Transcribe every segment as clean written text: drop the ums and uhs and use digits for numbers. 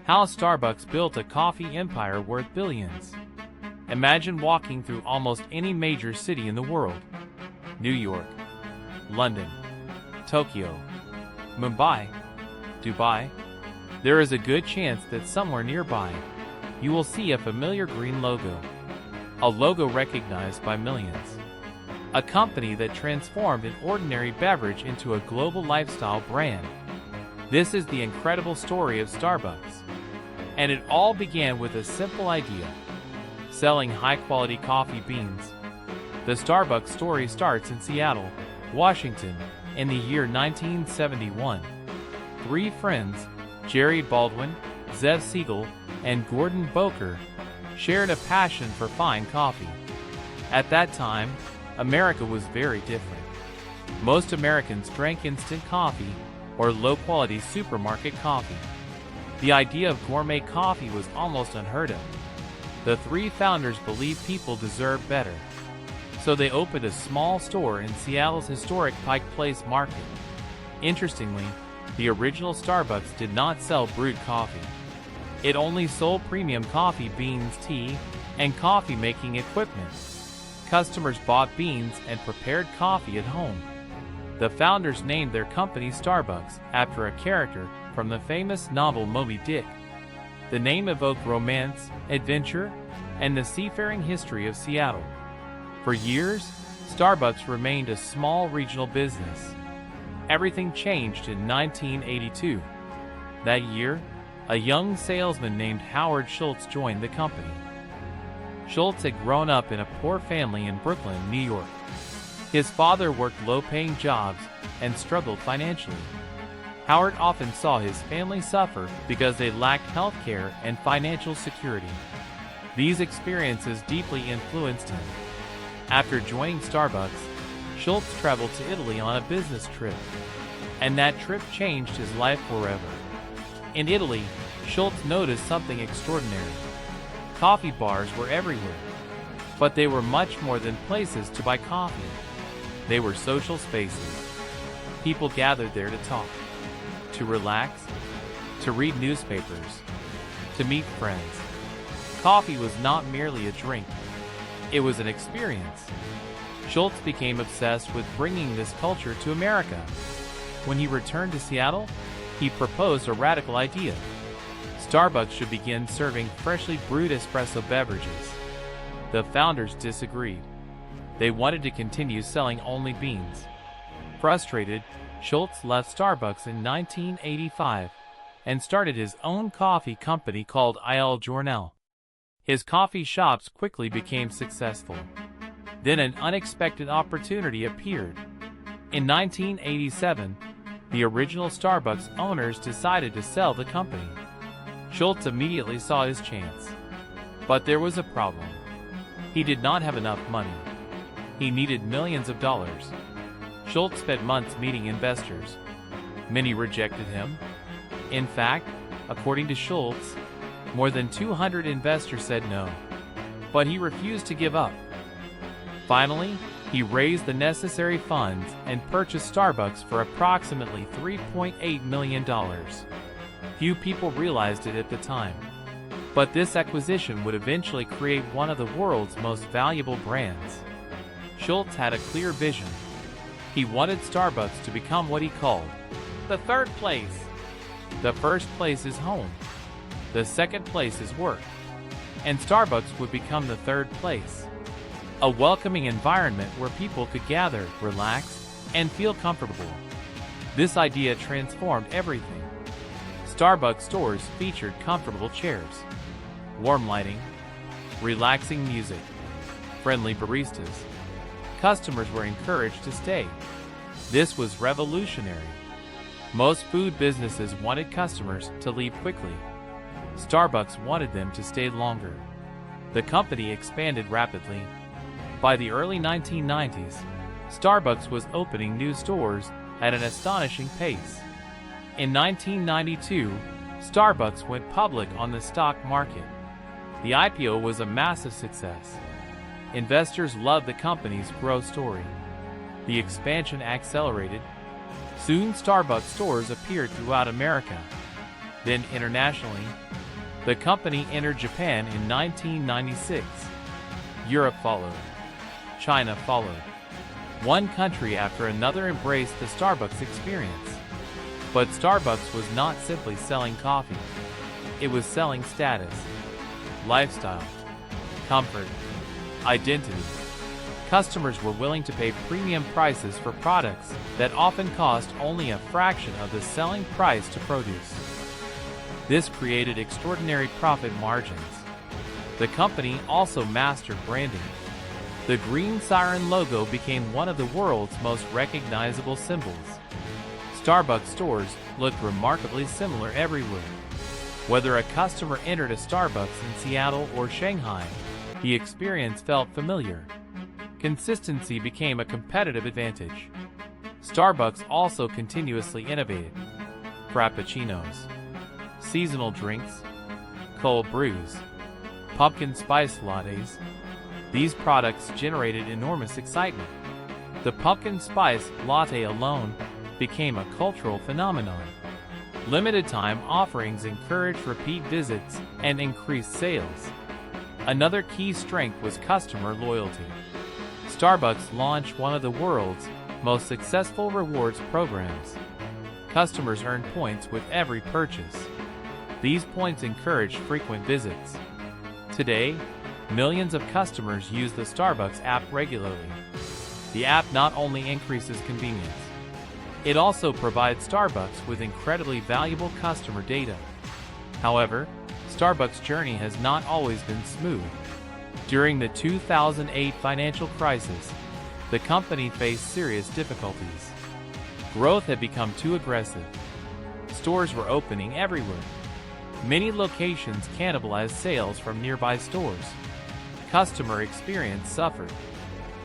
How Starbucks built a coffee empire worth billions. Imagine walking through almost any major city in the world. New York, London, Tokyo, Mumbai, Dubai. There is a good chance that somewhere nearby, you will see a familiar green logo. A logo recognized by millions. A company that transformed an ordinary beverage into a global lifestyle brand. This is the incredible story of Starbucks. And it all began with a simple idea: selling high-quality coffee beans. The Starbucks story starts in Seattle, Washington, in the year 1971. Three friends, Jerry Baldwin, Zev Siegel, and Gordon Boker, shared a passion for fine coffee. At that time, America was very different. Most Americans drank instant coffee or low-quality supermarket coffee. The idea of gourmet coffee was almost unheard of. The three founders believed people deserved better. So they opened a small store in Seattle's historic Pike Place Market. Interestingly, the original Starbucks did not sell brewed coffee. It only sold premium coffee beans, tea, and coffee-making equipment. Customers bought beans and prepared coffee at home. The founders named their company Starbucks after a character from the famous novel Moby Dick. The name evoked romance, adventure, and the seafaring history of Seattle. For years, Starbucks remained a small regional business. Everything changed in 1982. That year, a young salesman named Howard Schultz joined the company. Schultz had grown up in a poor family in Brooklyn, New York. His father worked low-paying jobs and struggled financially. Howard often saw his family suffer because they lacked health care and financial security. These experiences deeply influenced him. After joining Starbucks, Schultz traveled to Italy on a business trip, and that trip changed his life forever. In Italy, Schultz noticed something extraordinary. Coffee bars were everywhere, but they were much more than places to buy coffee. They were social spaces. People gathered there to talk, to relax, to read newspapers, to meet friends. Coffee was not merely a drink. It was an experience. Schultz became obsessed with bringing this culture to America. When he returned to Seattle, he proposed a radical idea. Starbucks should begin serving freshly brewed espresso beverages. The founders disagreed. They wanted to continue selling only beans. Frustrated, Schultz left Starbucks in 1985 and started his own coffee company called Il Giornale. His coffee shops quickly became successful. Then an unexpected opportunity appeared. In 1987, the original Starbucks owners decided to sell the company. Schultz immediately saw his chance. But there was a problem. He did not have enough money. He needed millions of dollars. Schultz spent months meeting investors. Many rejected him. In fact, according to Schultz, more than 200 investors said no. But he refused to give up. Finally, he raised the necessary funds and purchased Starbucks for approximately $3.8 million. Few people realized it at the time. But this acquisition would eventually create one of the world's most valuable brands. Schultz had a clear vision. He wanted Starbucks to become what he called the third place. The first place is home. The second place is work. And Starbucks would become the third place. A welcoming environment where people could gather, relax, and feel comfortable. This idea transformed everything. Starbucks stores featured comfortable chairs, warm lighting, relaxing music, friendly baristas. Customers were encouraged to stay. This was revolutionary. Most food businesses wanted customers to leave quickly. Starbucks wanted them to stay longer. The company expanded rapidly. By the early 1990s, Starbucks was opening new stores at an astonishing pace. In 1992, Starbucks went public on the stock market. The IPO was a massive success. Investors loved the company's growth story. The expansion accelerated. Soon Starbucks stores appeared throughout America. Then internationally, the company entered Japan in 1996. Europe followed. China followed. One country after another embraced the Starbucks experience. But Starbucks was not simply selling coffee. It was selling status, lifestyle, comfort, identity. Customers were willing to pay premium prices for products that often cost only a fraction of the selling price to produce. This created extraordinary profit margins. The company also mastered branding. The green siren logo became one of the world's most recognizable symbols. Starbucks stores looked remarkably similar everywhere. Whether a customer entered a Starbucks in Seattle or Shanghai, the experience felt familiar. Consistency became a competitive advantage. Starbucks also continuously innovated. Frappuccinos, seasonal drinks, cold brews, pumpkin spice lattes. These products generated enormous excitement. The pumpkin spice latte alone became a cultural phenomenon. Limited-time offerings encouraged repeat visits and increased sales. Another key strength was customer loyalty. Starbucks launched one of the world's most successful rewards programs. Customers earned points with every purchase. These points encouraged frequent visits. Today, millions of customers use the Starbucks app regularly. The app not only increases convenience, it also provides Starbucks with incredibly valuable customer data. However, Starbucks' journey has not always been smooth. During the 2008 financial crisis, the company faced serious difficulties. Growth had become too aggressive. Stores were opening everywhere. Many locations cannibalized sales from nearby stores. Customer experience suffered.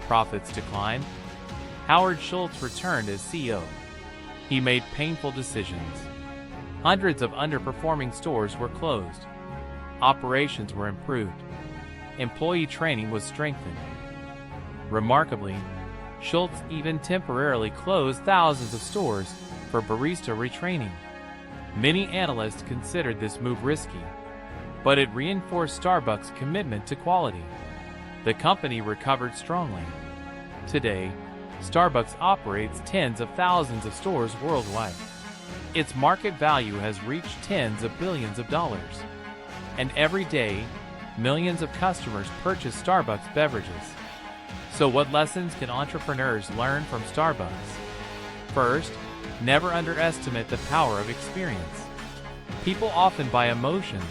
Profits declined. Howard Schultz returned as CEO. He made painful decisions. Hundreds of underperforming stores were closed. Operations were improved. Employee training was strengthened. Remarkably, Schultz even temporarily closed thousands of stores for barista retraining. Many analysts considered this move risky, but it reinforced Starbucks' commitment to quality. The company recovered strongly. Today, Starbucks operates tens of thousands of stores worldwide. Its market value has reached tens of billions of dollars. And every day, millions of customers purchase Starbucks beverages. So what lessons can entrepreneurs learn from Starbucks? First, never underestimate the power of experience. People often buy emotions,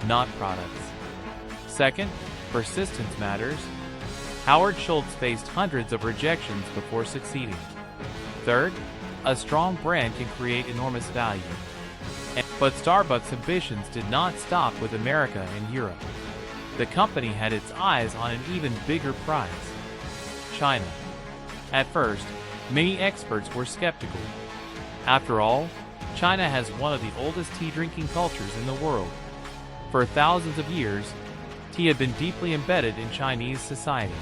not products. Second, persistence matters. Howard Schultz faced hundreds of rejections before succeeding. Third, a strong brand can create enormous value. But Starbucks' ambitions did not stop with America and Europe. The company had its eyes on an even bigger prize: China. At first, many experts were skeptical. After all, China has one of the oldest tea-drinking cultures in the world. For thousands of years, tea had been deeply embedded in Chinese society.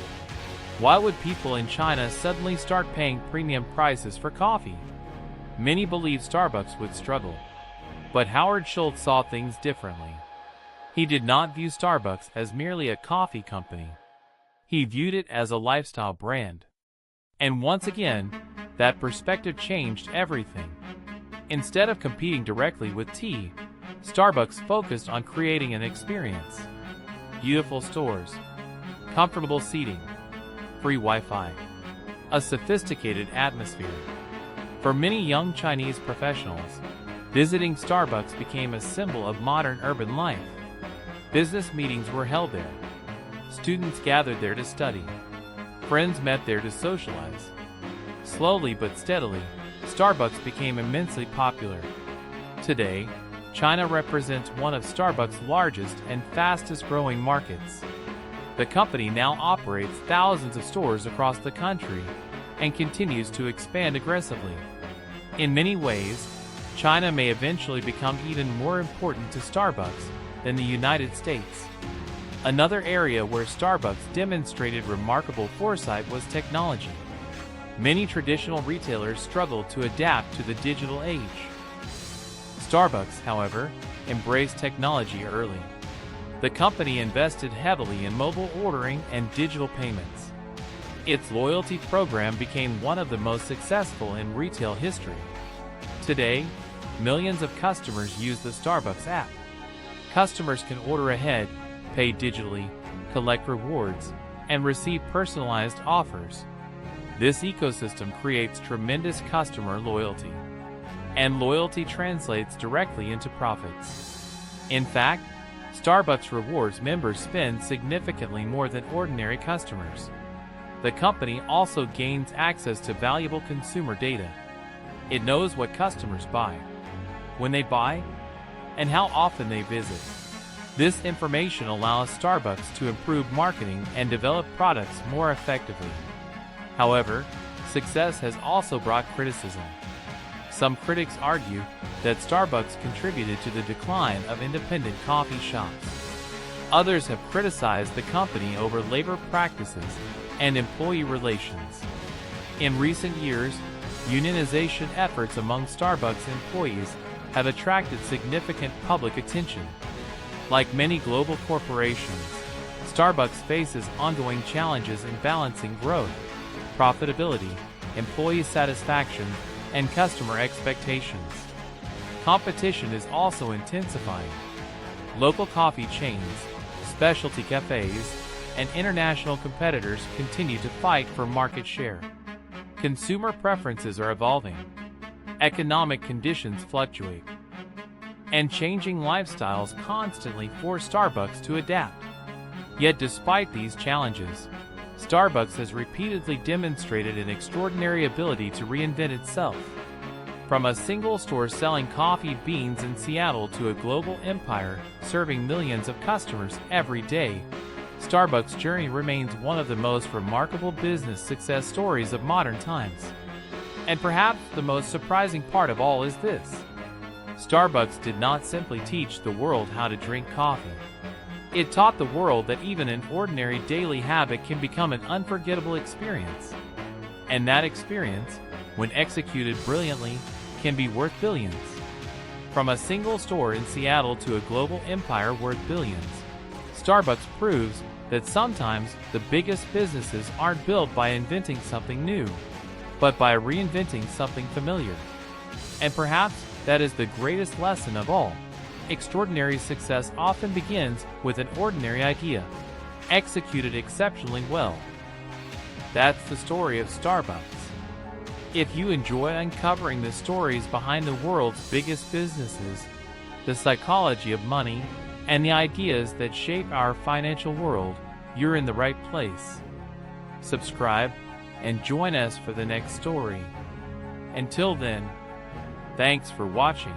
Why would people in China suddenly start paying premium prices for coffee? Many believed Starbucks would struggle. But Howard Schultz saw things differently. He did not view Starbucks as merely a coffee company. He viewed it as a lifestyle brand. And once again, that perspective changed everything. Instead of competing directly with tea, Starbucks focused on creating an experience. Beautiful stores, comfortable seating, free Wi-Fi, a sophisticated atmosphere. For many young Chinese professionals, visiting Starbucks became a symbol of modern urban life. Business meetings were held there. Students gathered there to study. Friends met there to socialize. Slowly but steadily, Starbucks became immensely popular. Today, China represents one of Starbucks' largest and fastest-growing markets. The company now operates thousands of stores across the country and continues to expand aggressively. In many ways, China may eventually become even more important to Starbucks than the United States. Another area where Starbucks demonstrated remarkable foresight was technology. Many traditional retailers struggled to adapt to the digital age. Starbucks, however, embraced technology early. The company invested heavily in mobile ordering and digital payments. Its loyalty program became one of the most successful in retail history. Today, millions of customers use the Starbucks app. Customers can order ahead, pay digitally, collect rewards, and receive personalized offers. This ecosystem creates tremendous customer loyalty, and loyalty translates directly into profits. In fact, Starbucks rewards members spend significantly more than ordinary customers. The company also gains access to valuable consumer data. It knows what customers buy, when they buy, and how often they visit. This information allows Starbucks to improve marketing and develop products more effectively. However, success has also brought criticism. Some critics argue that Starbucks contributed to the decline of independent coffee shops. Others have criticized the company over labor practices and employee relations. In recent years, unionization efforts among Starbucks employees have attracted significant public attention. Like many global corporations, Starbucks faces ongoing challenges in balancing growth, profitability, employee satisfaction, and customer expectations. Competition is also intensifying. Local coffee chains, specialty cafés, and international competitors continue to fight for market share. Consumer preferences are evolving. Economic conditions fluctuate, and changing lifestyles constantly force Starbucks to adapt. Yet despite these challenges, Starbucks has repeatedly demonstrated an extraordinary ability to reinvent itself. From a single store selling coffee beans in Seattle to a global empire serving millions of customers every day, Starbucks' journey remains one of the most remarkable business success stories of modern times. And perhaps the most surprising part of all is this: Starbucks did not simply teach the world how to drink coffee. It taught the world that even an ordinary daily habit can become an unforgettable experience. And that experience, when executed brilliantly, can be worth billions. From a single store in Seattle to a global empire worth billions, Starbucks proves that sometimes the biggest businesses aren't built by inventing something new, but by reinventing something familiar. And perhaps that is the greatest lesson of all. Extraordinary success often begins with an ordinary idea, executed exceptionally well. That's the story of Starbucks. If you enjoy uncovering the stories behind the world's biggest businesses, the psychology of money, and the ideas that shape our financial world, you're in the right place. Subscribe and join us for the next story. Until then, thanks for watching.